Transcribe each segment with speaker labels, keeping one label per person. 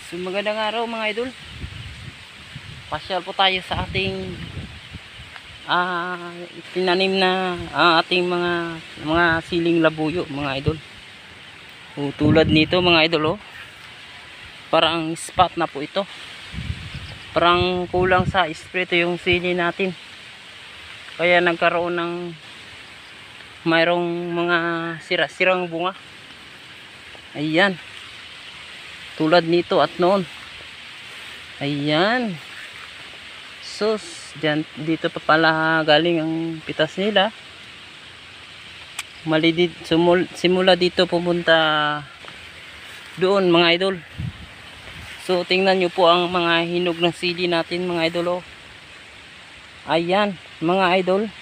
Speaker 1: So magandang araw mga idol. Pasyal po tayo sa ating tinanim na ating mga siling labuyo mga idol. Tulad nito mga idol, parang spot na po ito. Parang kulang sa espiritu yung sili natin. Kaya nagkaroon ng mayroong mga sira-sirang bunga. Ayan. Tulad nito at noon. Ayan. So, dito pa pala galing ang pitas nila. Simula dito pumunta doon mga idol. So, tingnan nyo po ang mga hinog ng sili natin mga idol. Ayan, mga idol.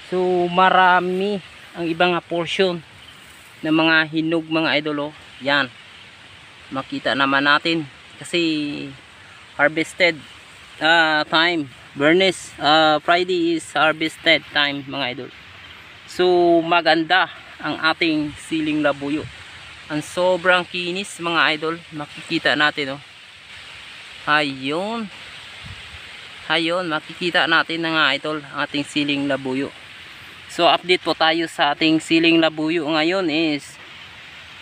Speaker 1: So, marami ang ibang portion ng mga hinog mga idol. Yan. Makita naman natin kasi harvested time, Bernice, Friday is harvested time mga idol. So maganda ang ating siling labuyo, ang sobrang kinis mga idol. Makikita natin ayun, makikita natin na nga idol ang ating siling labuyo. So update po tayo sa ating siling labuyo ngayon is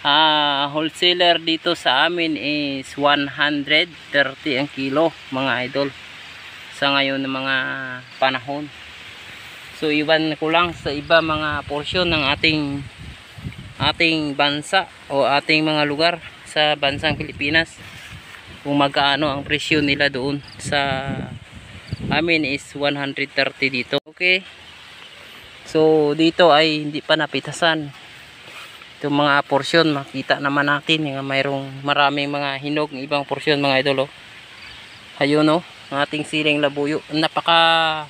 Speaker 1: wholesaler dito sa amin is 130 ang kilo mga idol sa ngayon ng mga panahon. So iwan ko lang sa iba mga portion ng ating bansa o ating mga lugar sa bansang Pilipinas kung magkaano ang presyo nila doon. Sa amin is 130 dito. Okay, so dito ay hindi pa napitasan itong mga porsyon. Makita naman natin yung mayroong maraming mga hinog ng ibang porsyon mga idol. Ayun ang ating siling labuyo. Napaka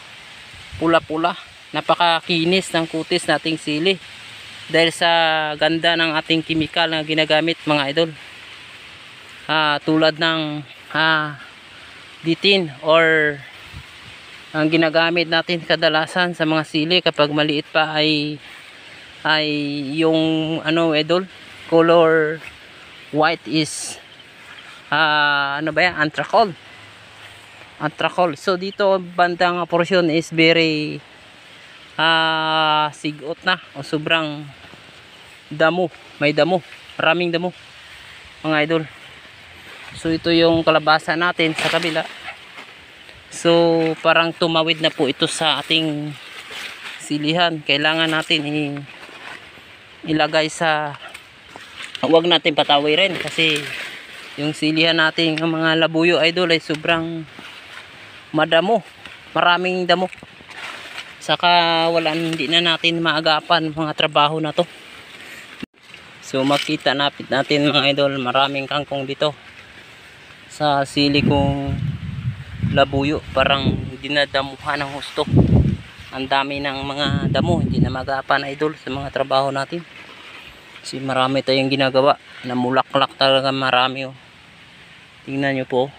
Speaker 1: pula-pula, napaka kinis ng kutis nating sili dahil sa ganda ng ating kimikal na ginagamit mga idol. Tulad ng ditin or ang ginagamit natin kadalasan sa mga sili kapag maliit pa ay yung idol, color white is anthracol. So dito bandang portion is very sigot na o sobrang damo, may damo, maraming damo mga idol. So ito yung kalabasa natin sa kabila. So parang tumawid na po ito sa ating silihan. Kailangan natin ilagay sa, huwag natin patawirin kasi yung silihan natin ng mga labuyo idol ay sobrang madamo, maraming damo. Saka hindi na natin maagapan mga trabaho na to. So makita natin mga idol, maraming kangkong dito sa sili kong labuyo. Parang dinadamuhan ng husto. Ang dami ng mga damo, hindi na magapan idol sa mga trabaho natin. Kasi marami tayong ginagawa, namulaklak talaga marami. Tingnan nyo po,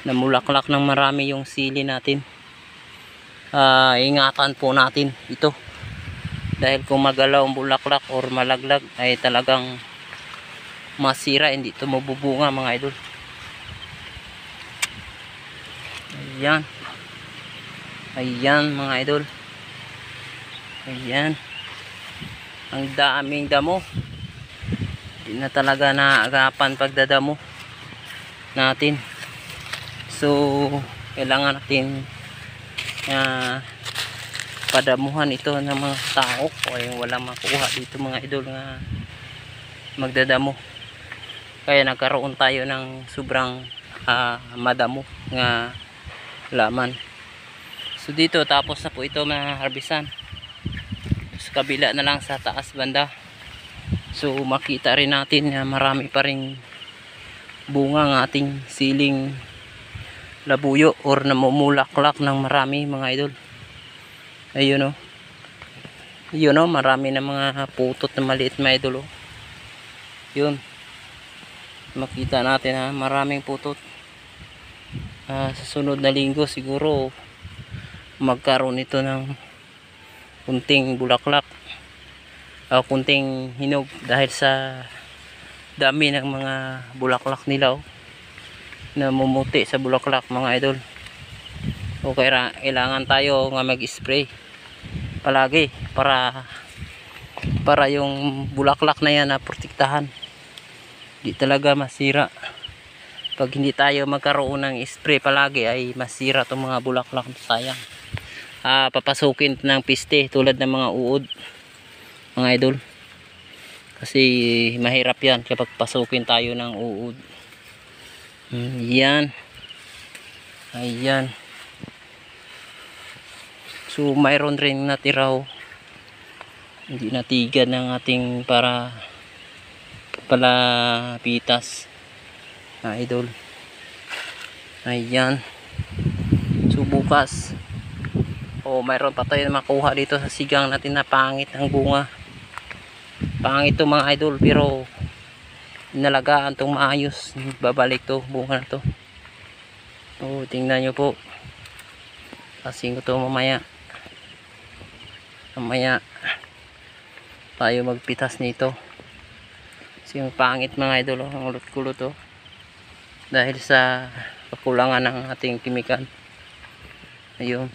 Speaker 1: namulaklak ng marami yung sili natin. Ingatan po natin ito dahil kung magalaw ang bulaklak or malaglag ay talagang masira, hindi ito mabubunga mga idol. Ayan mga idol, ayan ang daming damo. Hindi na talaga naagapan pagdadamo natin. So kailangan natin padamuhan ito ng mga tao o yung walang makuha dito mga idol nga magdadamo. Kaya nagkaroon tayo ng sobrang madamo nga laman. So dito tapos na po ito mga harbisan. Sa kabila na lang sa taas banda. So makita rin natin na marami pa rin bunga ng ating siling labuyo or namumulaklak ng marami mga idol. Ayun marami na mga putot na maliit mga idol. Yun, makita natin maraming putot. Sa sunod na linggo siguro magkaroon ito ng kunting bulaklak, kunting hinog dahil sa Dami ng mga bulaklak nila oh. Namumuti sa bulaklak mga idol. O kailangan tayo nga mag-spray palagi para yung bulaklak na yan na protektahan. Di talaga masira. Pag hindi tayo magkaroon ng spray palagi ay masira itong mga bulaklak. Sayang. Papasukin ng piste tulad ng mga uod mga idol. Kasi mahirap yan kapag pasukin tayo ng uod. Yan. Ayan. So mayroon rin natiraw. Hindi natigan ng ating palapitas na idol. Ayan. So bukas mayroon pa tayo makuha dito sa sigang natin na pangit ang bunga. Pangit to mga idol, pero inalagaan tong maayos. Babalik to bunga na to. Tingnan nyo po. Kasing ko to mamaya tayo magpitas nito. Kasi yung pangit mga idol, ang ulot-kulot to dahil sa kakulangan ng ating kimikal. Ayun.